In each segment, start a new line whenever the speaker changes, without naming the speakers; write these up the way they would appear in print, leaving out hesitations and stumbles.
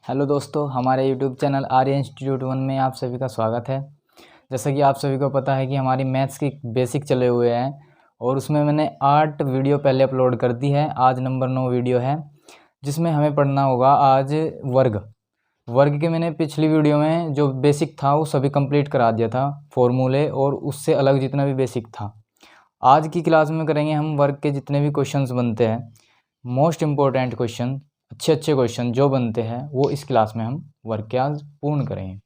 Hello दोस्तों, हमारे YouTube channel आर्य institute 1 में आप सभी का स्वागत है। जैसा कि आप सभी को पता है कि हमारी मैथ्स की बेसिक चले हुए हैं और उसमें मैंने 8 वीडियो पहले अपलोड कर दी है। आज नंबर 9 वीडियो है जिसमें हमें पढ़ना होगा आज वर्ग के मैंने पिछली वीडियो में जो बेसिक था वो सभी कंप्लीट करा दिया था, फॉर्मूले और उससे अलग जितना भी बेसिक था। आज की क्लास में करेंगे हम वर्ग के जितने भी क्वेश्चंस बनते हैं, मोस्ट इम्पोर्टेंट क्वेश्चन, अच्छे क्वेश्चन जो बनते हैं वो इस क्लास में हम वर्ग के आज पूर्ण करेंगे।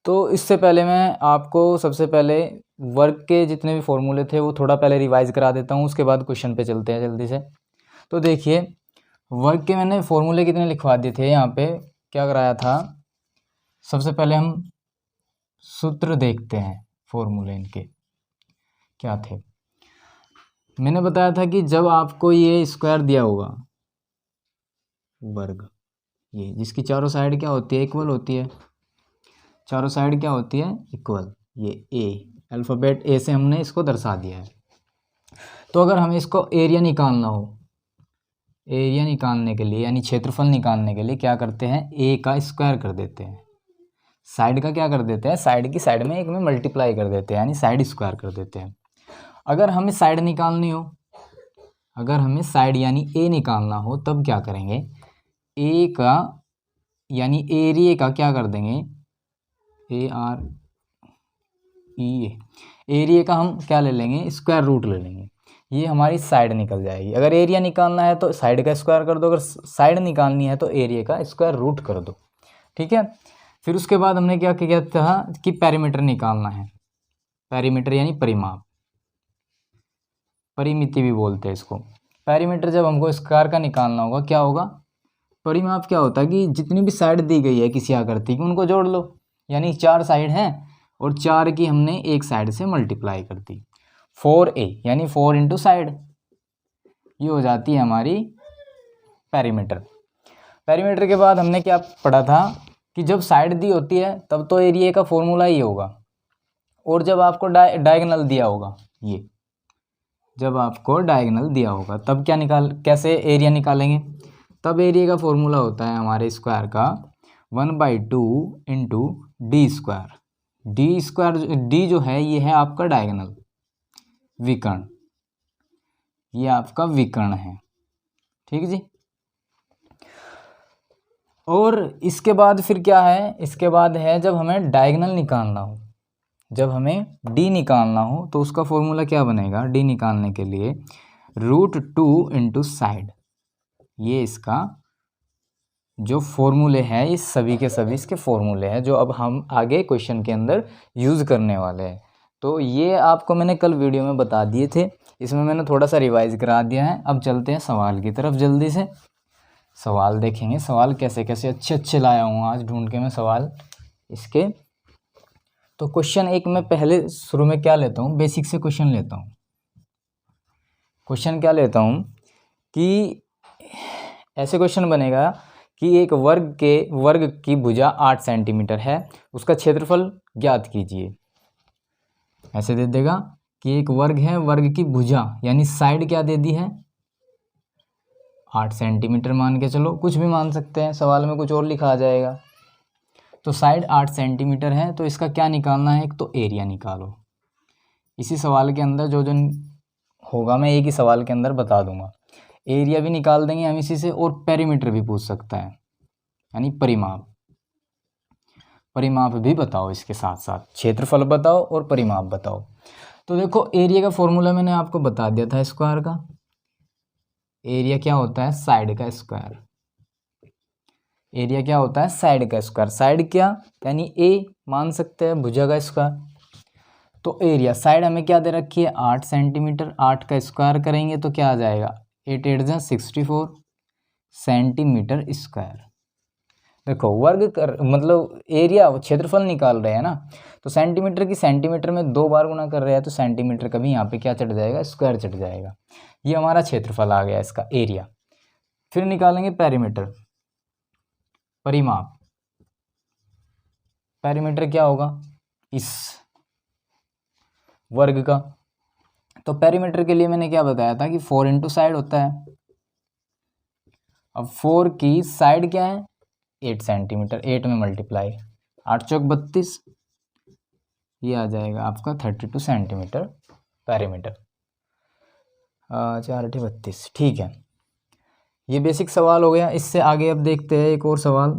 तो इससे पहले मैं आपको सबसे पहले वर्ग के जितने भी फॉर्मूले थे वो थोड़ा पहले रिवाइज करा देता हूँ, उसके बाद क्वेश्चन पे चलते हैं जल्दी से। तो देखिए, वर्ग के मैंने फॉर्मूले कितने लिखवा दिए थे। यहाँ पे क्या कराया था, सबसे पहले हम सूत्र देखते हैं। फॉर्मूले इनके क्या थे, मैंने बताया था कि जब आपको ये स्क्वायर दिया होगा वर्ग, ये जिसकी चारों साइड क्या होती है, इक्वल होती है। चारों साइड क्या होती है, इक्वल। ये ए, अल्फ़ाबेट ए से हमने इसको दर्शा दिया है। तो अगर हमें इसको एरिया निकालना हो, एरिया निकालने के लिए यानी क्षेत्रफल निकालने के लिए क्या करते हैं, ए का स्क्वायर कर देते हैं। साइड का क्या कर देते हैं, साइड की साइड में एक में मल्टीप्लाई कर देते हैं, यानी साइड स्क्वायर कर देते हैं। अगर हमें साइड निकालनी हो, अगर हमें साइड यानी ए निकालना हो, तब क्या करेंगे, ए का यानी एरिया का क्या कर देंगे, ए आर ई, एरिया का हम क्या ले लेंगे, स्क्वायर रूट ले लेंगे। ये हमारी साइड निकल जाएगी। अगर एरिया निकालना है तो साइड का स्क्वायर कर दो, अगर साइड निकालनी है तो एरिया का स्क्वायर रूट कर दो। ठीक है। फिर उसके बाद हमने क्या किया था कि पेरीमीटर निकालना है। पेरीमीटर यानी परिमाप, परिमिति भी बोलते हैं इसको। पेरीमीटर जब हमको स्क्वायर का निकालना होगा, क्या होगा, परिमाप क्या होता है कि जितनी भी साइड दी गई है किसी आकृति की उनको जोड़ लो। यानी 4 साइड हैं और 4 की हमने एक साइड से मल्टीप्लाई कर दी। 4a यानी 4 इंटू साइड, ये हो जाती है हमारी पेरीमीटर। पेरीमीटर के बाद हमने क्या पढ़ा था कि जब साइड दी होती है तब तो एरिया का फॉर्मूला ही होगा, और जब आपको डायगोनल दिया होगा, ये जब आपको डायगोनल दिया होगा तब क्या कैसे एरिया निकालेंगे, तब एरिया का फॉर्मूला होता है हमारे स्क्वायर का 1/2 into D square. D square, D जो है ये है आपका डायगोनल विकर्ण, ये आपका विकर्ण है। ठीक जी। और इसके बाद फिर क्या है, इसके बाद है जब हमें डायगोनल निकालना हो, जब हमें डी निकालना हो तो उसका फॉर्मूला क्या बनेगा, डी निकालने के लिए √2 इंटू साइड। ये इसका जो फॉर्मूले हैं, ये सभी के सभी इसके फॉर्मूले हैं जो अब हम आगे क्वेश्चन के अंदर यूज़ करने वाले हैं। तो ये आपको मैंने कल वीडियो में बता दिए थे, इसमें मैंने थोड़ा सा रिवाइज करा दिया है। अब चलते हैं सवाल की तरफ, जल्दी से सवाल देखेंगे। सवाल कैसे कैसे अच्छे लाया हूँ आज ढूंढ के मैं सवाल इसके। तो क्वेश्चन एक मैं पहले शुरू में क्या लेता हूँ, बेसिक से क्वेश्चन लेता हूँ। क्वेश्चन क्या लेता हूँ कि ऐसे क्वेश्चन बनेगा कि एक वर्ग की भुजा 8 सेंटीमीटर है, उसका क्षेत्रफल ज्ञात कीजिए। ऐसे दे देगा कि एक वर्ग है, वर्ग की भुजा यानी साइड क्या दे दी है, 8 सेंटीमीटर मान के चलो, कुछ भी मान सकते हैं, सवाल में कुछ और लिखा आ जाएगा। तो साइड 8 सेंटीमीटर है तो इसका क्या निकालना है, एक तो एरिया निकालो। इसी सवाल के अंदर जो जो होगा मैं एक ही सवाल के अंदर बता दूंगा। एरिया भी निकाल देंगे हम इसी से, और पेरीमीटर भी पूछ सकता है यानी परिमाप। परिमाप भी बताओ, इसके साथ साथ क्षेत्रफल बताओ और परिमाप बताओ। तो देखो, एरिया का फॉर्मूला मैंने आपको बता दिया था स्क्वायर का। एरिया क्या होता है, साइड का स्क्वायर। एरिया क्या होता है, साइड का स्क्वायर। साइड क्या यानी ए मान सकते हैं, भुजा का स्क्वायर। तो एरिया, साइड हमें क्या दे रखी है, 8 सेंटीमीटर। 8 का स्क्वायर करेंगे तो क्या आ जाएगा, 8 8 जा 64 सेंटीमीटर स्क्वायर। देखो, वर्ग कर मतलब एरिया क्षेत्रफल निकाल रहे हैं ना, तो सेंटीमीटर की सेंटीमीटर में 2 बार गुना कर रहे हैं तो सेंटीमीटर का भी यहाँ पे क्या चढ़ जाएगा, स्क्वायर चढ़ जाएगा। ये हमारा क्षेत्रफल आ गया, इसका एरिया। फिर निकालेंगे पेरीमीटर, परिमाप। पेरीमीटर क्या होगा, इस वर्ग का। तो पेरीमीटर के लिए मैंने क्या बताया था कि 4 इंटू साइड होता है। अब 4 की साइड क्या है, 8 सेंटीमीटर, 8 में मल्टीप्लाई, 8 चौक 32, ये आ जाएगा आपका 32 सेंटीमीटर पेरीमीटर। 4 8 32, ठीक है। ये बेसिक सवाल हो गया। इससे आगे अब देखते हैं एक और सवाल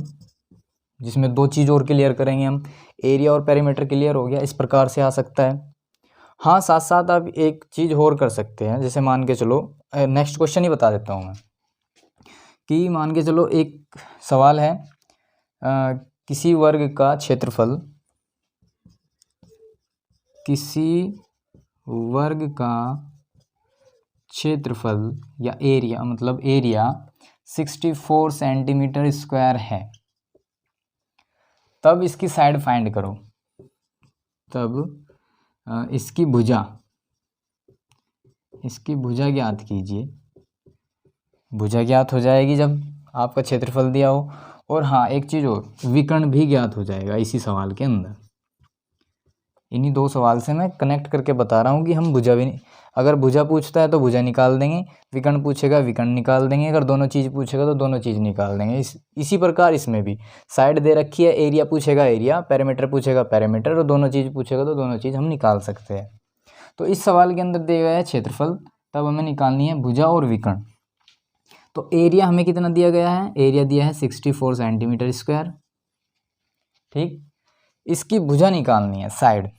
जिसमें 2 चीज़ और क्लियर करेंगे हम। एरिया और पेरीमीटर क्लियर हो गया, इस प्रकार से आ सकता है। हाँ, साथ साथ आप एक चीज़ और कर सकते हैं, जैसे मान के चलो, नेक्स्ट क्वेश्चन ही बता देता हूँ मैं, कि मान के चलो एक सवाल है, किसी वर्ग का क्षेत्रफल, किसी वर्ग का क्षेत्रफल या एरिया, मतलब एरिया 64 सेंटीमीटर स्क्वायर है, तब इसकी साइड फाइंड करो। तब इसकी भुजा ज्ञात कीजिए। भुजा ज्ञात हो जाएगी जब आपका क्षेत्रफल दिया हो। और हाँ, एक चीज़ और, विकर्ण भी ज्ञात हो जाएगा इसी सवाल के अंदर। इन्हीं 2 सवाल से मैं कनेक्ट करके बता रहा हूँ कि हम भुजा भी, अगर भुजा पूछता है तो भुजा निकाल देंगे, विकर्ण पूछेगा विकर्ण निकाल देंगे, अगर दोनों चीज़ पूछेगा तो दोनों चीज़ निकाल देंगे। इसी प्रकार इसमें भी साइड दे रखी है, एरिया पूछेगा एरिया, पेरीमीटर पूछेगा पेरीमीटर, और दोनों चीज़ पूछेगा तो दोनों चीज़ हम निकाल सकते हैं। तो इस सवाल के अंदर दिया गया है क्षेत्रफल, तब हमें निकालनी है भुजा और विकर्ण। तो एरिया हमें कितना दिया गया है? एरिया दिया है 64 सेंटीमीटर स्क्वायर, ठीक। इसकी भुजा निकालनी है, साइड।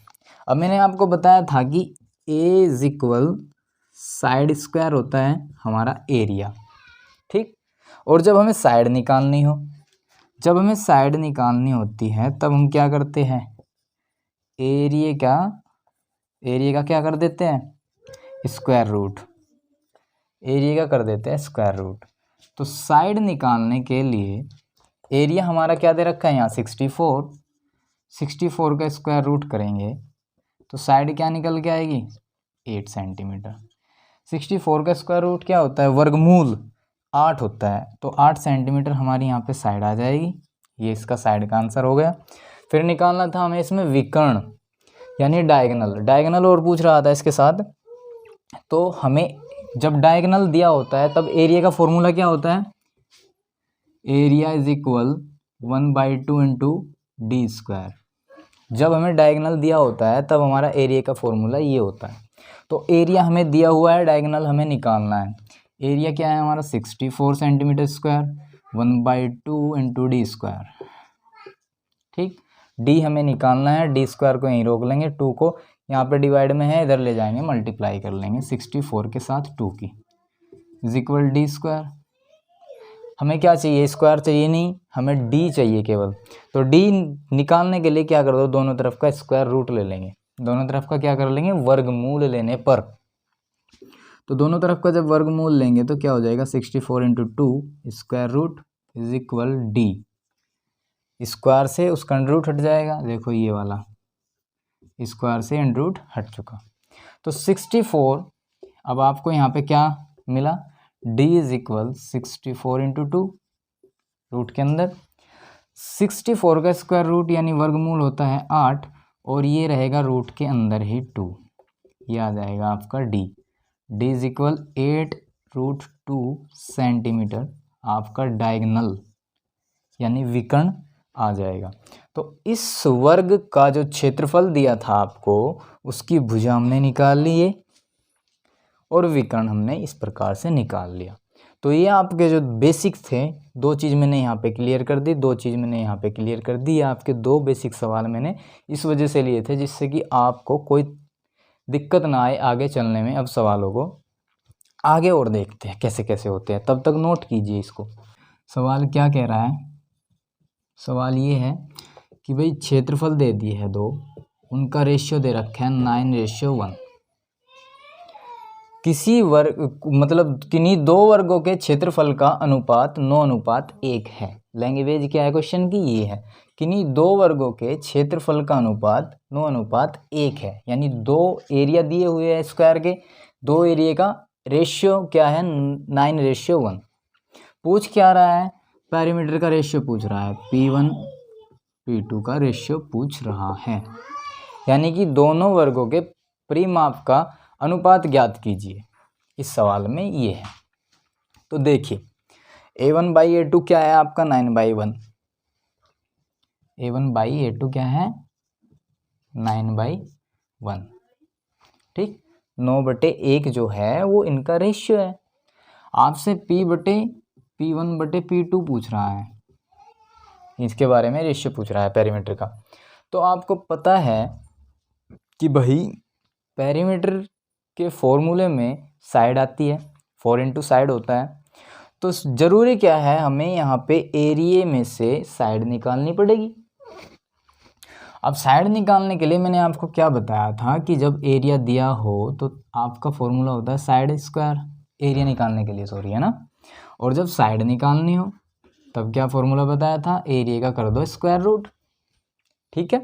अब मैंने आपको बताया था कि ए इज इक्वल साइड स्क्वायर होता है हमारा एरिया, ठीक। और जब हमें साइड निकालनी होती है तब हम क्या करते हैं? एरिया का क्या कर देते हैं? Square root. एरिया का कर देते हैं स्क्वायर रूट। तो साइड निकालने के लिए एरिया हमारा क्या दे रखा है यहाँ? 64 का स्क्वायर रूट करेंगे तो साइड क्या निकल के आएगी? 8 सेंटीमीटर। 64 का स्क्वायर रूट क्या होता है? वर्गमूल 8 होता है। तो 8 सेंटीमीटर हमारी यहाँ पे साइड आ जाएगी। ये इसका साइड का आंसर हो गया। फिर निकालना था हमें इसमें विकर्ण यानी डायगोनल और पूछ रहा था इसके साथ। तो हमें जब डायगोनल दिया होता है तब एरिया का फॉर्मूला क्या होता है? Area is equal 1/2 into D square. जब हमें डायगोनल दिया होता है तब हमारा एरिया का फॉर्मूला ये होता है। तो एरिया हमें दिया हुआ है, डायगोनल हमें निकालना है। एरिया क्या है हमारा? 64 centimetre square, 1/2 into D square, ठीक। डी हमें निकालना है, डी स्क्वायर को यहीं रोक लेंगे, 2 को यहाँ पे डिवाइड में है, इधर ले जाएंगे, मल्टीप्लाई कर लेंगे 64 के साथ 2 की, इज इक्वल डी स्क्वायर। हमें क्या चाहिए? स्क्वायर चाहिए नहीं, हमें डी चाहिए केवल। तो डी निकालने के लिए क्या कर दो? दोनों तरफ का स्क्वायर रूट ले लेंगे। दोनों तरफ का क्या कर लेंगे? वर्गमूल लेने पर। तो दोनों तरफ का जब वर्गमूल लेंगे तो क्या हो जाएगा? 64 into 2 square root is equal d. Square से उसका अंडर रूट हट जाएगा, देखो ये वाला स्क्वायर से अंडर रूट हट चुका। तो 64, अब आपको यहाँ पे क्या मिला? D is equal 64 into 2, root के अंदर 64 का स्क्वायर रूट यानी वर्गमूल होता है 8, और ये रहेगा रूट के अंदर ही 2, ये आ जाएगा आपका D. D is equal 8√2 centimetre आपका डायगोनल यानी विकर्ण आ जाएगा। तो इस वर्ग का जो क्षेत्रफल दिया था आपको, उसकी भुजा हमने निकाल ली है और विकर्ण हमने इस प्रकार से निकाल लिया। तो ये आपके जो बेसिक थे, 2 चीज़ मैंने यहाँ पे क्लियर कर दी, 2 चीज़ मैंने यहाँ पे क्लियर कर दी। आपके 2 बेसिक सवाल मैंने इस वजह से लिए थे जिससे कि आपको कोई दिक्कत ना आए आगे चलने में। अब सवालों को आगे और देखते हैं कैसे कैसे होते हैं, तब तक नोट कीजिए इसको। सवाल क्या कह रहा है? सवाल ये है कि भाई क्षेत्रफल दे दिए है 2, उनका रेशियो दे रखा है 9:1। किसी वर्ग मतलब किन्हीं 2 वर्गों के क्षेत्रफल का अनुपात 9:1 है। लैंग्वेज क्या है क्वेश्चन की? ये है किन्हीं 2 वर्गों के क्षेत्रफल का अनुपात 9:1 है, यानी 2 एरिया दिए हुए हैं स्क्वायर के, 2 एरिया का रेशियो क्या है? 9:1। पूछ क्या रहा है? पेरीमीटर का रेशियो पूछ रहा है, P1 P2 का रेशियो पूछ रहा है, यानी कि दोनों वर्गों के परिमाप का अनुपात ज्ञात कीजिए। इस सवाल में ये है। तो देखिए A1/A2 क्या है आपका? 9/1। A1/A2 क्या है 9/1। ठीक, 9/1 जो है वो इनका रेशियो है। आपसे P/P1/P2 पूछ रहा है, इसके बारे में रेशियो पूछ रहा है पेरीमीटर का। तो आपको पता है कि भाई पेरीमीटर के फॉर्मूले में साइड आती है, 4 इंटू साइड होता है। तो ज़रूरी क्या है, हमें यहाँ पे एरिया में से साइड निकालनी पड़ेगी। अब साइड निकालने के लिए मैंने आपको क्या बताया था कि जब एरिया दिया हो तो आपका फॉर्मूला होता है साइड स्क्वायर, एरिया निकालने के लिए सॉरी, है ना। और जब साइड निकालनी हो तब क्या फॉर्मूला बताया था, एरिया का कर दो स्क्वायर रूट। ठीक है,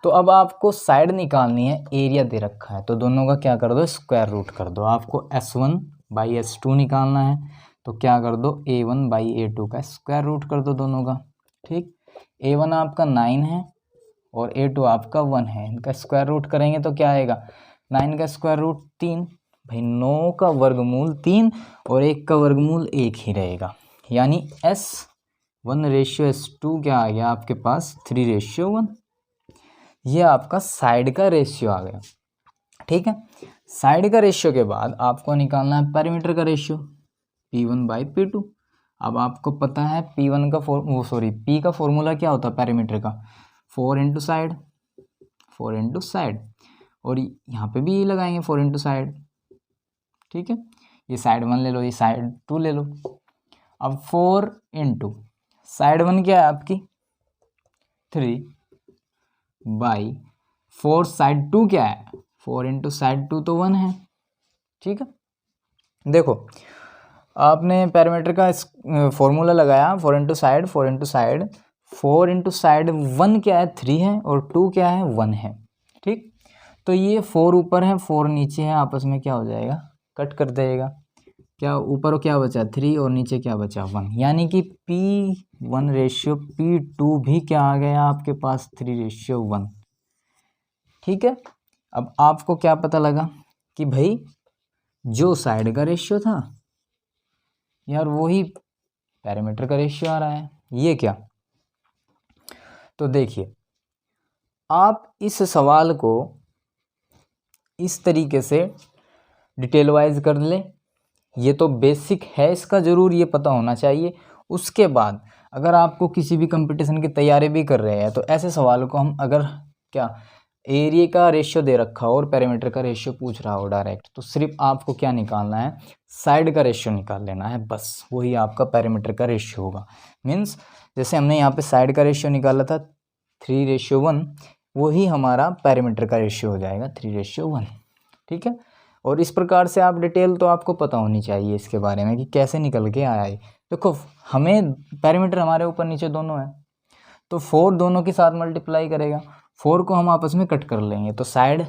तो अब आपको साइड निकालनी है, एरिया दे रखा है, तो दोनों का क्या कर दो स्क्वायर रूट कर दो। आपको S1/S2 निकालना है, तो क्या कर दो A1/A2 का स्क्वायर रूट कर दो दोनों का। ठीक, A1 आपका 9 है और A2 आपका 1 है, इनका स्क्वायर रूट करेंगे तो क्या आएगा 9 का स्क्वायर रूट 3। भाई 9 का वर्गमूल 3 और 1 का वर्गमूल 1 ही रहेगा, यानी S1/S2 क्या आ गया आपके पास 3/1। ये आपका साइड का रेशियो आ गया। ठीक है, साइड का रेशियो के बाद आपको निकालना है पेरीमीटर का रेशियो P1/P2। अब आपको पता है P1 का P का फॉर्मूला क्या होता है पेरीमीटर का, 4 इंटू साइड, 4 इंटू साइड, और यहाँ पे भी ये लगाएंगे 4 इंटू साइड। ठीक है, ये साइड 1 ले लो, ये साइड 2 ले लो। अब 4 इंटू साइड 1 क्या है आपकी 3/4, साइड 2 क्या है 4 इंटू साइड 2 तो 1 है। ठीक है, देखो आपने पैरामीटर का फॉर्मूला लगाया 4 into side 4 into side, 4 into side 1 क्या है 3 है और 2 क्या है 1 है। ठीक, तो ये 4 ऊपर है 4 नीचे है, आपस में क्या हो जाएगा कट कर देगा। क्या ऊपर क्या बचा 3 और नीचे क्या बचा 1, यानी कि P1/P2 भी क्या आ गया आपके पास 3/1। ठीक है, अब आपको क्या पता लगा कि भाई जो साइड का रेशियो था यार वही पैरामीटर का रेशियो आ रहा है। ये क्या, तो देखिए आप इस सवाल को इस तरीके से डिटेल वाइज कर ले, ये तो बेसिक है इसका, ज़रूर ये पता होना चाहिए। उसके बाद अगर आपको किसी भी कंपटीशन की तैयारी भी कर रहे हैं तो ऐसे सवाल को हम अगर क्या एरिया का रेशियो दे रखा हो और पैरामीटर का रेशियो पूछ रहा हो डायरेक्ट, तो सिर्फ आपको क्या निकालना है साइड का रेशियो निकाल लेना है, बस वही आपका पैरामीटर का रेशियो होगा। मीन्स जैसे हमने यहाँ पे साइड का रेशियो निकाला था 3/1, वही हमारा पैरामीटर का रेशियो हो जाएगा 3/1। ठीक है, और इस प्रकार से आप डिटेल तो आपको पता होनी चाहिए इसके बारे में कि कैसे निकल के आया है। देखो हमें पैरामीटर हमारे ऊपर नीचे दोनों है, तो 4 दोनों के साथ मल्टीप्लाई करेगा, 4 को हम आपस में कट कर लेंगे तो साइड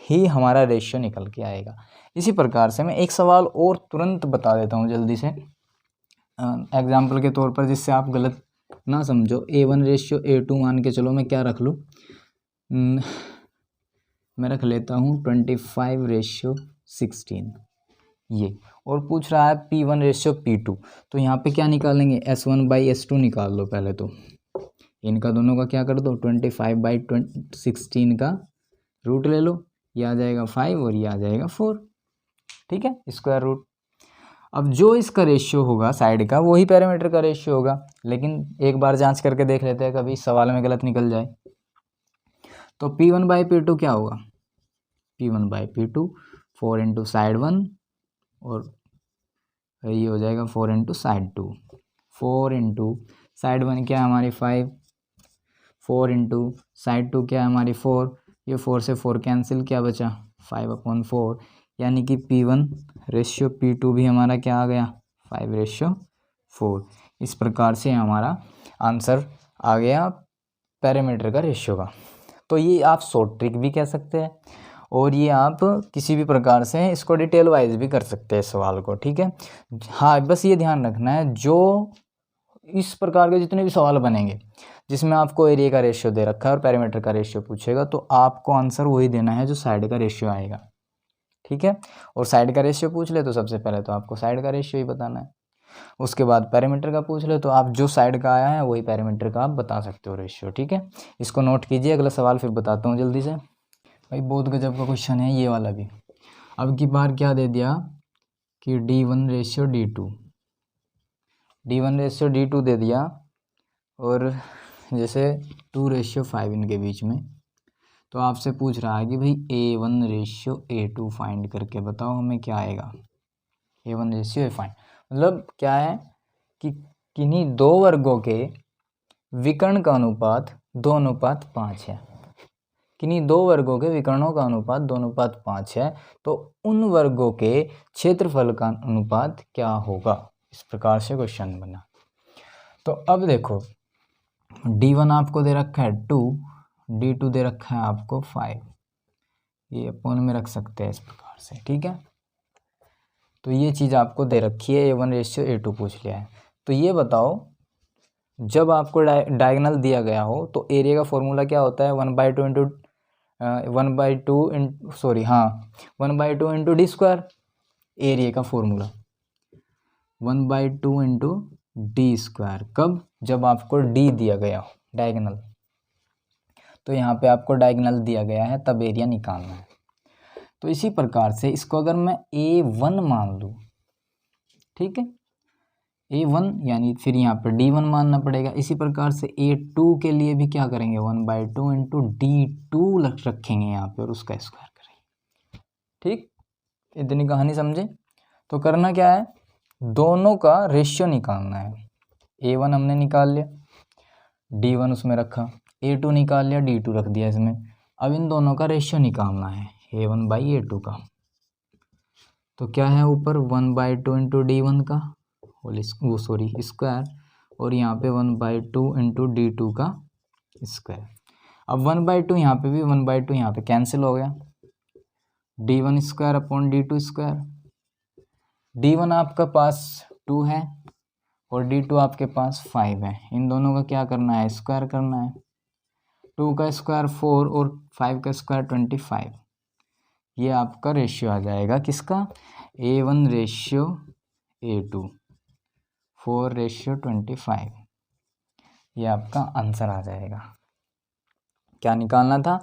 ही हमारा रेशियो निकल के आएगा। इसी प्रकार से मैं एक सवाल और तुरंत बता देता हूँ जल्दी से एग्जाम्पल के तौर पर, जिससे आप गलत ना समझो। A1/A2 मान के चलो, मैं क्या रख लूँ, मैं रख लेता हूँ 25/16 ये, और पूछ रहा है P1/P2, तो यहाँ पे क्या निकालेंगे S1/S2 निकाल लो पहले, तो इनका दोनों का क्या कर दो 25/16 का रूट ले लो, ये आ जाएगा 5 और ये आ जाएगा 4। ठीक है, स्क्वायर रूट। अब जो इसका रेशियो होगा साइड का वही पैरामीटर का रेशियो होगा, लेकिन एक बार जांच करके देख लेते हैं कभी सवाल में गलत निकल जाए। तो P1/P2 क्या होगा P1/P2 4 इंटू साइड 1 और ये हो जाएगा 4 इंटू साइड 2, 4 इंटू साइड 1 क्या है हमारी 5, 4 इंटू साइड 2 क्या है हमारी 4, ये 4 से 4 कैंसिल, क्या बचा 5/4, यानी कि P1/P2 भी हमारा क्या आ गया 5/4। इस प्रकार से हमारा आंसर आ गया पैरामीटर का रेशियो का। तो ये आप शॉर्ट ट्रिक भी कह सकते हैं और ये आप किसी भी प्रकार से इसको डिटेल वाइज भी कर सकते हैं सवाल को। ठीक है, हाँ बस ये ध्यान रखना है जो इस प्रकार के जितने भी सवाल बनेंगे जिसमें आपको एरिया का रेशियो दे रखा है और पैरामीटर का रेशियो पूछेगा, तो आपको आंसर वही देना है जो साइड का रेशियो आएगा। ठीक है, और साइड का रेशियो पूछ ले तो सबसे पहले तो आपको साइड का रेशियो ही बताना है। उसके बाद पैरामीटर का पूछ ले तो आप जो साइड का आया है वही पैरामीटर का आप बता सकते हो रेशियो। ठीक है, इसको नोट कीजिए। अगला सवाल फिर बताता हूँ जल्दी से। भाई बहुत गजब का क्वेश्चन है ये वाला भी। अब की बार क्या दे दिया कि D1 रेशियो D2 दे दिया, और जैसे 2:5 इनके बीच में। तो आपसे पूछ रहा है कि भाई A1 रेशियो A2 फाइंड करके बताओ हमें क्या आएगा। A1 रेशियो A फाइंड मतलब क्या है कि किन्हीं दो वर्गों के विकर्ण का अनुपात 2:5 है। किन्हीं दो वर्गों के विकर्णों का अनुपात 2:5 है, तो उन वर्गों के क्षेत्रफल का अनुपात क्या होगा। इस प्रकार से क्वेश्चन बना। तो अब देखो D1 आपको दे रखा है 2, D2 दे रखा है आपको 5, ये अपोन में रख सकते हैं इस प्रकार से। ठीक है, तो ये चीज़ आपको दे रखी है। A1 रेशियो A2 पूछ लिया है। तो ये बताओ जब आपको डायगोनल दिया गया हो तो एरिया का फॉर्मूला क्या होता है, 1/2 into 1/2 into D square. Area का फॉर्मूला 1/2 इंटू डी स्क्वायर। कब, जब आपको डी दिया गया हो डायगोनल। तो यहाँ पे आपको डायगोनल दिया गया है तब एरिया निकालना है। तो इसी प्रकार से इसको अगर मैं A1 मान लूँ, ठीक है, A1 यानी फिर यहाँ पर D1 मानना पड़ेगा। इसी प्रकार से A2 के लिए भी क्या करेंगे, 1/2 इंटू D2 रखेंगे यहाँ पे और उसका स्क्वायर करेंगे। ठीक, इतनी कहानी समझे। तो करना क्या है, दोनों का रेशियो निकालना है। A1 हमने निकाल लिया, D1 उसमें रखा, A2 निकाल लिया, D2 रख दिया इसमें। अब इन दोनों का रेशियो निकालना है A1/A2 का। तो क्या है ऊपर 1/2 इंटू D1 का स्क्वायर, और यहाँ पे 1/2 इंटू D2 का स्क्वायर। अब 1/2 यहाँ पे भी 1/2 यहाँ पे कैंसिल हो गया, D1 square upon D2 square. D1 आपका पास 2 है और D2 आपके पास 5 है। इन दोनों का क्या करना है, स्क्वायर करना है। 2 का स्क्वायर 4 और 5 का स्क्वायर 25। ये आपका रेशियो आ जाएगा किसका, A1 रेशियो A2 4:25। ये आपका आंसर आ जाएगा। क्या निकालना था,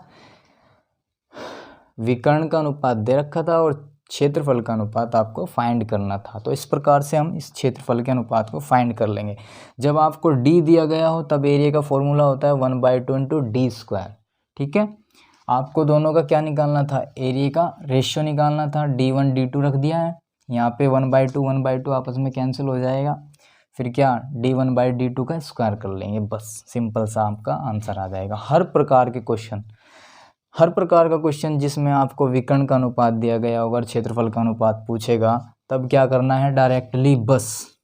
विकर्ण का अनुपात दे रखा था और क्षेत्रफल का अनुपात आपको फाइंड करना था। तो इस प्रकार से हम इस क्षेत्रफल के अनुपात को फाइंड कर लेंगे। जब आपको D दिया गया हो तब एरिया का फॉर्मूला होता है 1/2 इंटू डी स्क्वायर। ठीक है, आपको दोनों का क्या निकालना था, एरिया का रेशियो निकालना था। D1 D2 रख दिया है, यहाँ पे 1/2 आपस में कैंसिल हो जाएगा। फिर क्या, D1/D2 का स्क्वायर कर लेंगे, बस सिंपल सा आपका आंसर आ जाएगा। हर प्रकार का क्वेश्चन जिसमें आपको विकर्ण का अनुपात दिया गया होगा, क्षेत्रफल का अनुपात पूछेगा, तब क्या करना है, डायरेक्टली बस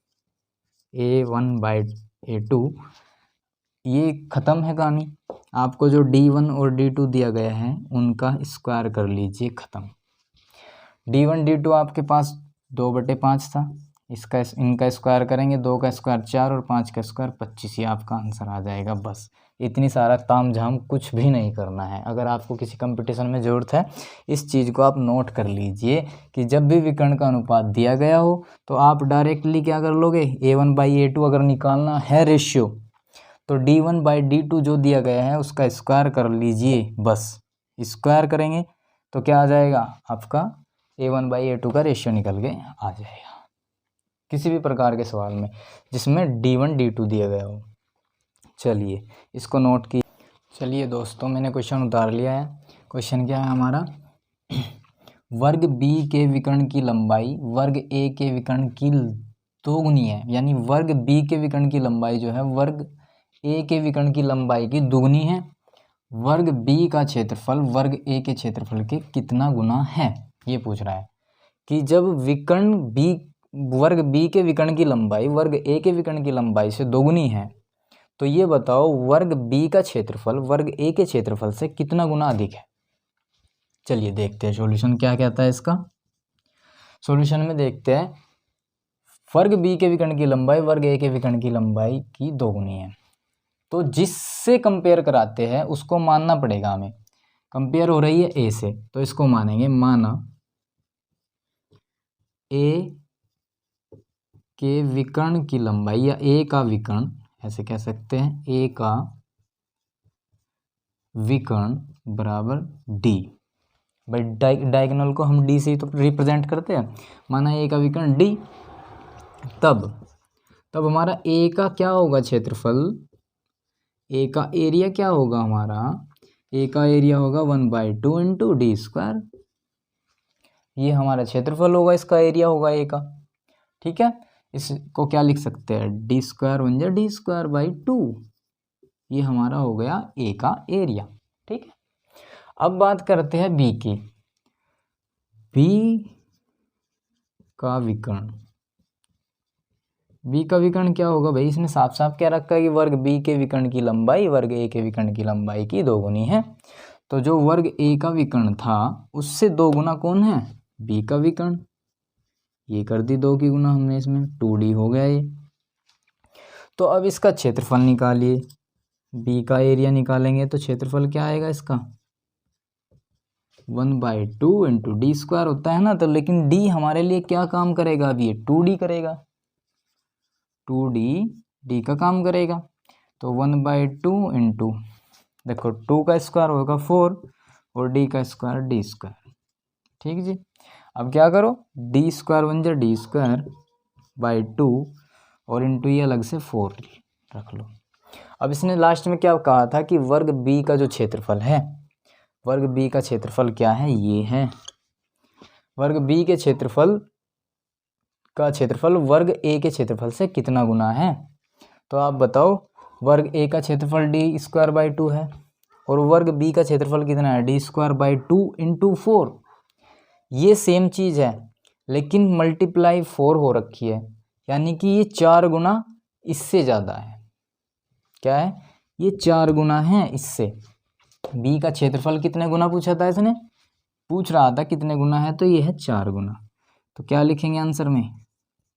A1/A2, ये ख़त्म है कहानी। आपको जो D1 और D2 दिया गया है उनका स्क्वायर कर लीजिए, ख़त्म। D1 D2 आपके पास 2/5 था, इनका स्क्वायर करेंगे, 2 का स्क्वायर 4 और 5 का स्क्वायर 25। ये आपका आंसर आ जाएगा। बस इतनी सारा तामझाम कुछ भी नहीं करना है। अगर आपको किसी कंपटीशन में ज़रूरत है, इस चीज़ को आप नोट कर लीजिए कि जब भी विकर्ण का अनुपात दिया गया हो तो आप डायरेक्टली क्या कर लोगे, A1/A2 अगर निकालना है रेशियो तो D1/D2 जो दिया गया है उसका स्क्वायर कर लीजिए। बस स्क्वायर करेंगे तो क्या आ जाएगा, आपका A1/A2 का रेशियो निकल के आ जाएगा। किसी भी प्रकार के सवाल में जिसमें D1 D2 दिया गया हो। चलिए इसको नोट की। चलिए दोस्तों, मैंने क्वेश्चन उतार लिया है। क्वेश्चन क्या है हमारा, वर्ग B के विकर्ण की लंबाई वर्ग A के विकर्ण की दोगुनी है। यानी वर्ग B के विकर्ण की लंबाई जो है वर्ग A के विकर्ण की लंबाई की दुगनी है। वर्ग B का क्षेत्रफल वर्ग A के क्षेत्रफल के कितना गुना है, ये पूछ रहा है कि जब वर्ग B के विकर्ण की लंबाई वर्ग A के विकर्ण की लंबाई से दोगुनी है तो ये बताओ वर्ग B का क्षेत्रफल वर्ग A के क्षेत्रफल से कितना गुना अधिक है। चलिए देखते हैं सॉल्यूशन क्या कहता है इसका। सॉल्यूशन में देखते हैं, वर्ग B के विकर्ण की लंबाई वर्ग A के विकर्ण की लंबाई की दोगुनी है, तो जिससे कंपेयर कराते हैं उसको मानना पड़ेगा हमें। कंपेयर हो रही है A से तो इसको मानेंगे, माना A के विकर्ण की लंबाई या ए का विकर्ण, ऐसे कह सकते हैं, ए का विकर्ण बराबर डी। भाई डायगोनल को हम डी से तो रिप्रेजेंट करते हैं, माना ए का विकर्ण डी, तब हमारा ए का क्या होगा क्षेत्रफल, ए का एरिया क्या होगा हमारा, ए का एरिया होगा 1/2 इंटू डी स्क्वायर। ये हमारा क्षेत्रफल होगा, इसका एरिया होगा ए का। ठीक है, इसको क्या लिख सकते हैं, डी स्क्वायर बन जाए डी स्क्वायर बाई 2। ये हमारा हो गया ए का एरिया। ठीक है, अब बात करते हैं बी की। बी का विकर्ण, बी का विकर्ण क्या होगा भाई, इसने साफ साफ क्या रखा है कि वर्ग बी के विकर्ण की लंबाई वर्ग ए के विकर्ण की लंबाई की 2 गुनी है। तो जो वर्ग ए का विकर्ण था उससे 2 गुना कौन है, बी का विकर्ण। ये कर दी 2 की गुना हमने, इसमें 2d हो गया ये। तो अब इसका क्षेत्रफल निकालिए, बी का एरिया निकालेंगे तो क्षेत्रफल क्या आएगा इसका, 1/2 इंटू डी स्क्वायर होता है ना। तो लेकिन डी हमारे लिए क्या काम करेगा, अब ये 2d करेगा, 2d का काम करेगा। तो 1/2 इंटू, देखो 2 का स्क्वायर होगा 4 और d का स्क्वायर d स्क्वायर। ठीक जी, अब क्या करो, डी स्क्वायर बन जाए डी स्क्वायर बाई 2 और इंटू ये अलग से 4 रख लो। अब इसने लास्ट में क्या कहा था कि वर्ग बी का जो क्षेत्रफल है, वर्ग बी का क्षेत्रफल क्या है, ये है। वर्ग बी के क्षेत्रफल का क्षेत्रफल वर्ग ए के क्षेत्रफल से कितना गुना है। तो आप बताओ, वर्ग ए का क्षेत्रफल डी स्क्वायर बाई 2 है और वर्ग बी का क्षेत्रफल कितना है, डी स्क्वायर बाई 2 इंटू 4। ये सेम चीज़ है लेकिन मल्टीप्लाई 4 हो रखी है, यानी कि ये 4 गुना इससे ज़्यादा है। क्या है, ये 4 गुना है इससे। बी का क्षेत्रफल कितने गुना पूछा था इसने, पूछ रहा था कितने गुना है, तो ये है 4 गुना। तो क्या लिखेंगे आंसर में,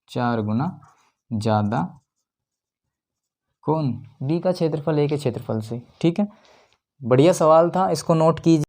4 गुना ज़्यादा कौन, बी का क्षेत्रफल ए के क्षेत्रफल से। ठीक है, बढ़िया सवाल था, इसको नोट कीजिए।